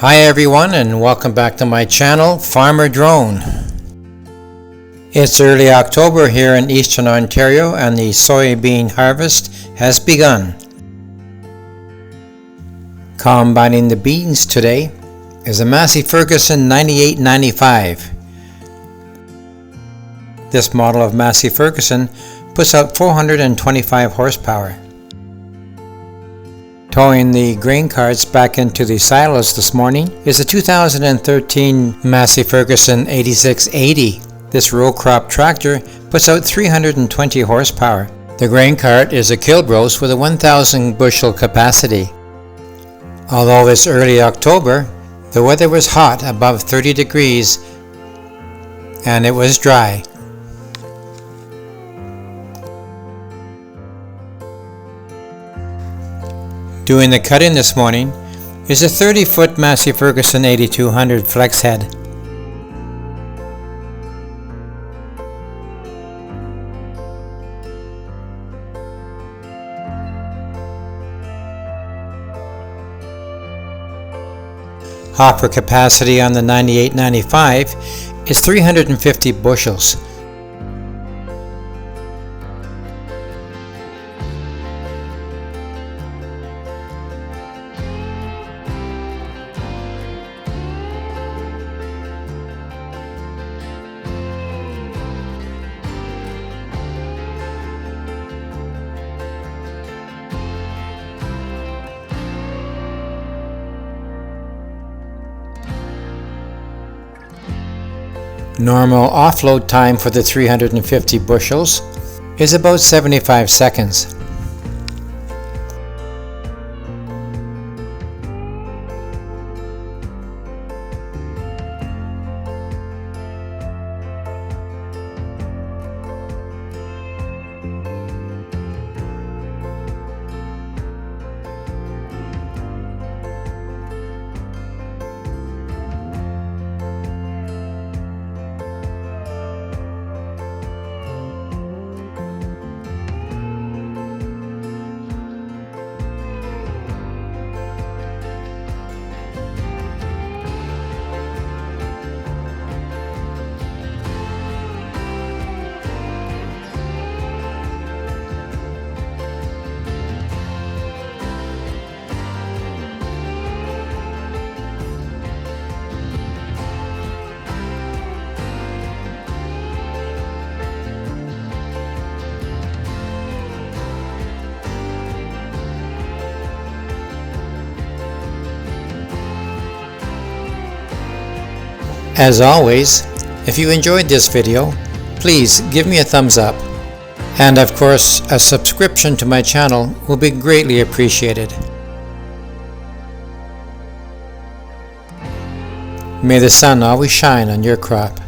Hi everyone, and welcome back to my channel, Farmer Drone. It's early October here in Eastern Ontario and the soybean harvest has begun. Combining the beans today is a Massey Ferguson 9895. This model of Massey Ferguson puts out 425 horsepower. Towing the grain carts back into the silos this morning is the 2013 Massey Ferguson 8680. This row crop tractor puts out 320 horsepower. The grain cart is a Kilbros with a 1,000 bushel capacity. Although it's early October, the weather was hot, above 30 degrees, and it was dry. Doing the cutting this morning is a 30-foot Massey Ferguson 8200 flex head. Hopper capacity on the 9895 is 350 bushels. Normal offload time for the 350 bushels is about 75 seconds. As always, if you enjoyed this video, please give me a thumbs up. And of course, a subscription to my channel will be greatly appreciated. May the sun always shine on your crop.